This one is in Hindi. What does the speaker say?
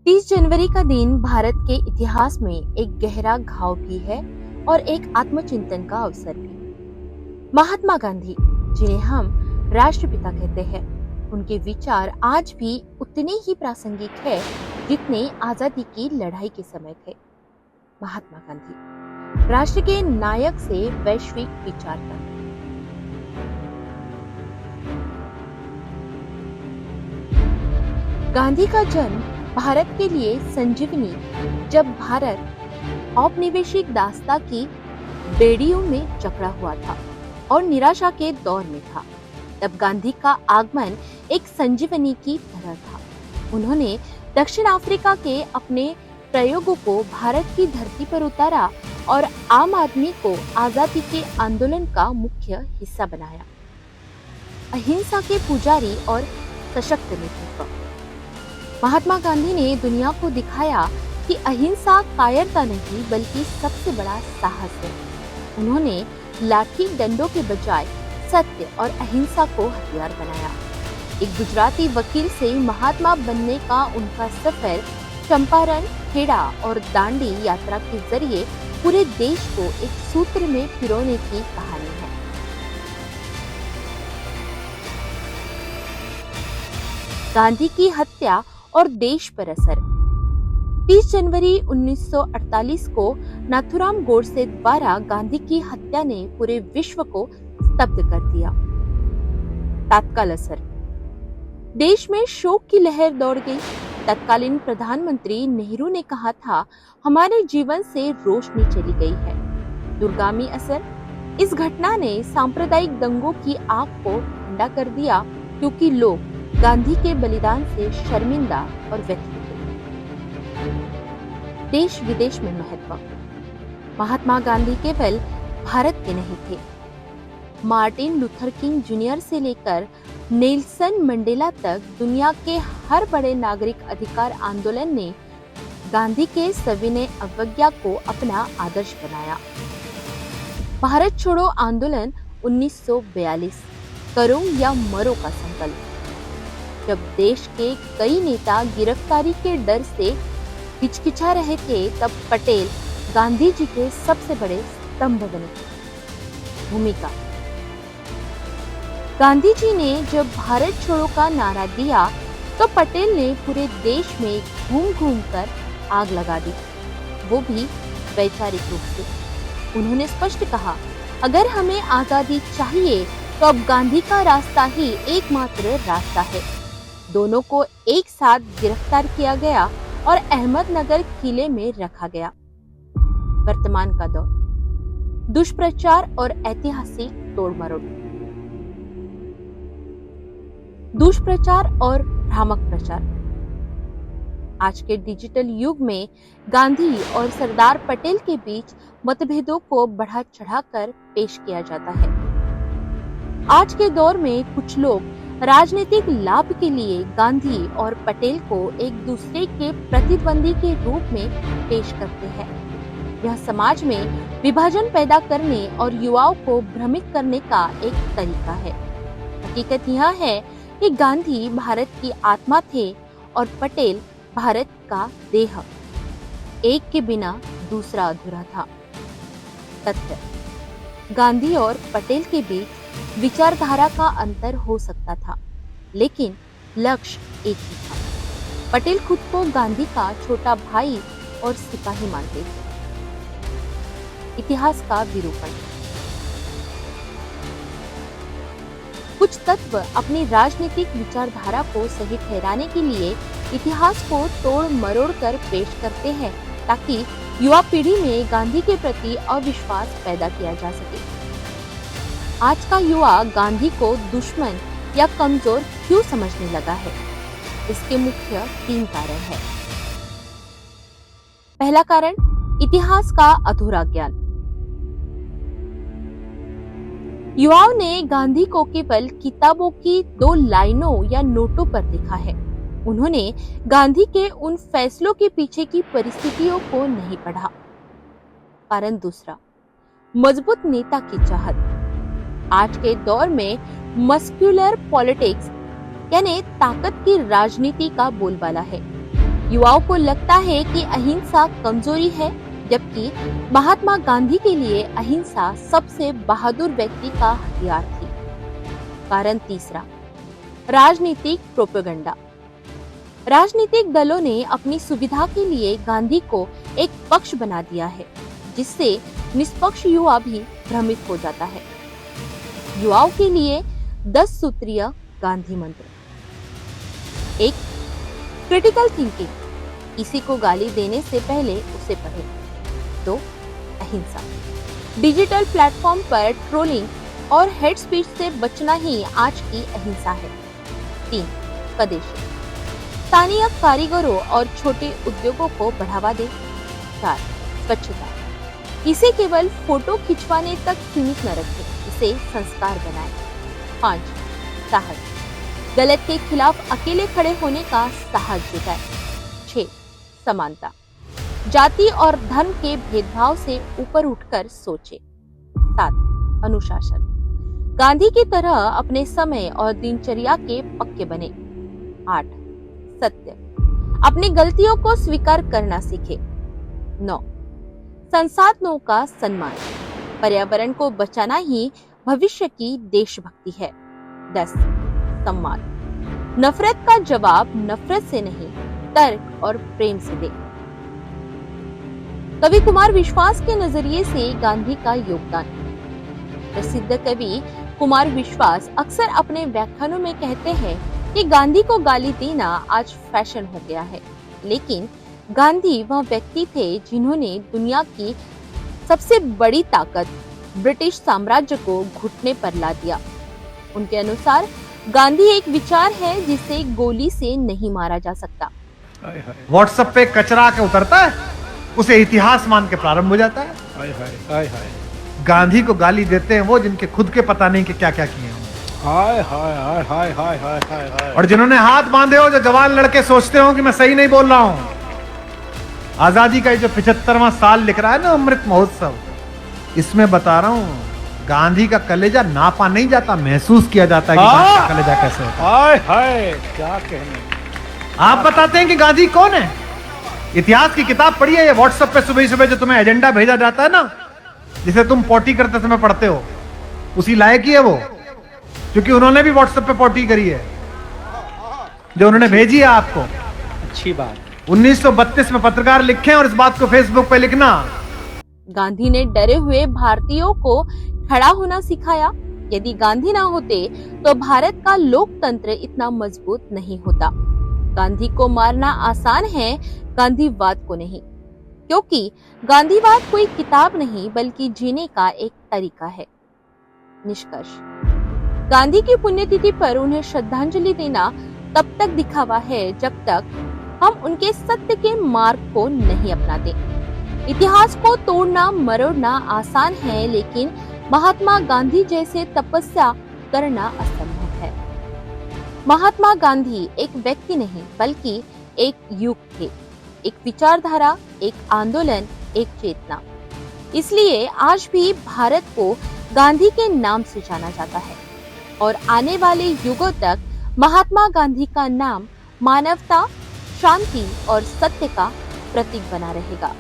30 जनवरी का दिन भारत के इतिहास में एक गहरा घाव भी है और एक आत्मचिंतन का अवसर भी। महात्मा गांधी, जिन्हें हम राष्ट्रपिता कहते हैं, उनके विचार आज भी उतने ही प्रासंगिक है जितने आजादी की लड़ाई के समय थे। महात्मा गांधी राष्ट्र के नायक से वैश्विक विचार तक। गांधी का जन्म भारत के लिए संजीवनी, जब भारत औपनिवेशिक दासता की बेड़ियों में जकड़ा हुआ था और निराशा के दौर में था, तब गांधी का आगमन एक संजीवनी की तरह था। उन्होंने दक्षिण अफ्रीका के अपने प्रयोगों को भारत की धरती पर उतारा और आम आदमी को आजादी के आंदोलन का मुख्य हिस्सा बनाया। अहिंसा के पुजारी और सशक्त नेतृत्व। महात्मा गांधी ने दुनिया को दिखाया कि अहिंसा कायरता नहीं बल्कि सबसे बड़ा साहस है। उन्होंने लाठी डंडों के बजाय सत्य और अहिंसा को हथियार बनाया। एक गुजराती वकील से महात्मा बनने का उनका सफर चंपारण, खेड़ा और दांडी यात्रा के जरिए पूरे देश को एक सूत्र में पिरोने की कहानी है। गांधी की हत्या और देश पर असर। 30 जनवरी 1948 को नाथुराम गोडसे द्वारा गांधी की हत्या ने पूरे विश्व को स्तब्ध कर दिया। तत्काल असर। देश में शोक की लहर दौड़ गई। तत्कालीन प्रधानमंत्री नेहरू ने कहा था, हमारे जीवन से रोशनी चली गई है। दूरगामी असर। इस घटना ने सांप्रदायिक दंगों की आग को ठंडा कर दिया, क्योंकि लोग गांधी के बलिदान से शर्मिंदा और व्यथित थे। देश विदेश में महत्व। महात्मा गांधी केवल भारत के नहीं थे। मार्टिन लूथर किंग जूनियर से लेकर नेल्सन मंडेला तक दुनिया के हर बड़े नागरिक अधिकार आंदोलन ने गांधी के सविनय अवज्ञा को अपना आदर्श बनाया। भारत छोड़ो आंदोलन 1942, करो या मरो का संकल्प। जब देश के कई नेता गिरफ्तारी के डर से हिचकिचा रहे थे, तब पटेल गांधी जी के सबसे बड़े स्तंभ बने। भूमिका। गांधी जी ने जब भारत छोड़ो का नारा दिया, तो पटेल ने पूरे देश में घूम घूम कर आग लगा दी, वो भी वैचारिक रूप से। उन्होंने स्पष्ट कहा, अगर हमें आजादी चाहिए तो अब गांधी का रास्ता ही एकमात्र रास्ता है। दोनों को एक साथ गिरफ्तार किया गया और अहमदनगर किले में रखा गया। वर्तमान का दौर। दुष्प्रचार और ऐतिहासिक तोड़मरोड़। दुष्प्रचार और भ्रामक प्रचार। आज के डिजिटल युग में गांधी और सरदार पटेल के बीच मतभेदों को बढ़ा चढ़ाकर पेश किया जाता है। आज के दौर में कुछ लोग राजनीतिक लाभ के लिए गांधी और पटेल को एक दूसरे के प्रतिद्वंदी के रूप में पेश करते हैं। यह समाज में विभाजन पैदा करने और युवाओं को भ्रमित करने का एक तरीका है। हकीकत यह है कि गांधी भारत की आत्मा थे और पटेल भारत का देह। एक के बिना दूसरा अधूरा था। तथ्य। गांधी और पटेल के बीच विचारधारा का अंतर हो सकता था, लेकिन लक्ष्य एक ही था। पटेल खुद को गांधी का छोटा भाई और सिपाही मानते थे। इतिहास का विरूपण। कुछ तत्व अपनी राजनीतिक विचारधारा को सही ठहराने के लिए इतिहास को तोड़ मरोड़ कर पेश करते हैं, ताकि युवा पीढ़ी में गांधी के प्रति अविश्वास पैदा किया जा सके। आज का युवा गांधी को दुश्मन या कमजोर क्यों समझने लगा है? इसके मुख्य 3 कारण हैं। पहला कारण, इतिहास का अधूरा ज्ञान। युवाओं ने गांधी को केवल किताबों की 2 लाइनों या नोटों पर देखा है। उन्होंने गांधी के उन फैसलों के पीछे की परिस्थितियों को नहीं पढ़ा। कारण दूसरा, मजबूत नेता की चाहत। आज के दौर में मस्कुलर पॉलिटिक्स यानी ताकत की राजनीति का बोलबाला है। युवाओं को लगता है कि अहिंसा कमजोरी है, जबकि महात्मा गांधी के लिए अहिंसा सबसे बहादुर व्यक्ति का हथियार थी। कारण तीसरा, राजनीतिक प्रोपेगेंडा। राजनीतिक दलों ने अपनी सुविधा के लिए गांधी को एक पक्ष बना दिया है, जिससे निष्पक्ष युवा भी भ्रमित हो जाता है। युवाओं के लिए 10 सूत्रीय गांधी मंत्र। 1. क्रिटिकल थिंकिंग, किसी को गाली देने से पहले उसे पढ़ें। 2. अहिंसा, डिजिटल प्लेटफॉर्म पर ट्रोलिंग और हेट स्पीच से बचना ही आज की अहिंसा है। 3. स्वदेशी, स्थानीय कारीगरों और छोटे उद्योगों को बढ़ावा दें। 4. स्वच्छता, इसे केवल फोटो खिंचवाने तक सीमित न रखें, इसे संस्कार बनाएं। 5. साहस, गलत के खिलाफ अकेले खड़े होने का साहस जुटाएं। 6. समानता, जाति और धर्म के भेदभाव से ऊपर उठकर सोचें। 7. अनुशासन, गांधी की तरह अपने समय और दिनचर्या के पक्के बने। 8. सत्य, अपनी गलतियों को स्वीकार करना सीखें। 9. संसाधनों का सम्मान, पर्यावरण को बचाना ही भविष्य की देशभक्ति है। 10. सम्मान, नफरत का जवाब नफरत से नहीं, तर्क और प्रेम से दे। कवि कुमार विश्वास के नजरिए से गांधी का योगदान। प्रसिद्ध कवि कुमार विश्वास अक्सर अपने व्याख्यानों में कहते हैं कि गांधी को गाली देना आज फैशन हो गया है, लेकिन गांधी वह व्यक्ति थे जिन्होंने दुनिया की सबसे बड़ी ताकत ब्रिटिश साम्राज्य को घुटने पर ला दिया। उनके अनुसार गांधी एक विचार है जिसे गोली से नहीं मारा जा सकता। व्हाट्सएप पे कचरा के उतरता है, उसे इतिहास मान के प्रारंभ हो जाता है। हाय गांधी को गाली देते हैं वो जिनके खुद के पता नहीं कि क्या क्या किए हैं। हाय और जिन्होंने हाथ बांधे हो, जो जवान लड़के सोचते हो कि मैं सही नहीं बोल रहा हूं। आजादी का जो 75वां साल लिख रहा है ना, अमृत महोत्सव, इसमें बता रहा हूं गांधी का कलेजा नापा नहीं जाता, महसूस किया जाता है कि गांधी का कलेजा कैसे होता है। क्या कहने। आप बताते हैं कि गांधी कौन है? इतिहास की किताब पढ़ी है? ये व्हाट्सएप पे सुबह सुबह जो तुम्हें एजेंडा भेजा जाता है ना, जिसे तुम पोटी करते समय पढ़ते हो, उसी लायक ही है वो, क्योंकि उन्होंने भी व्हाट्सएप पे पोटी करी है जो उन्होंने भेजी है आपको। अच्छी बात। 1932 में पत्रकार लिखे और इस बात को फेसबुक पे लिखना। गांधी ने डरे हुए भारतीयों को खड़ा होना सिखाया। यदि गांधी ना होते तो भारत का लोकतंत्र इतना मजबूत नहीं होता। गांधी को मारना आसान है, गांधीवाद को नहीं, क्योंकि गांधीवाद कोई किताब नहीं बल्कि जीने का एक तरीका है। निष्कर्ष, गांधी की पुण्यतिथि पर उन्हें श्रद्धांजलि देना तब तक दिखावा है जब तक हम उनके सत्य के मार्ग को नहीं अपनाते। इतिहास को तोड़ना मरोड़ना आसान है, लेकिन महात्मा गांधी जैसे तपस्या करना असंभव है। महात्मा गांधी एक व्यक्ति नहीं बल्कि एक युग थे, एक विचारधारा, एक आंदोलन, एक चेतना। इसलिए आज भी भारत को गांधी के नाम से जाना जाता है और आने वाले युगों तक महात्मा गांधी का नाम मानवता, शांति और सत्य का प्रतीक बना रहेगा।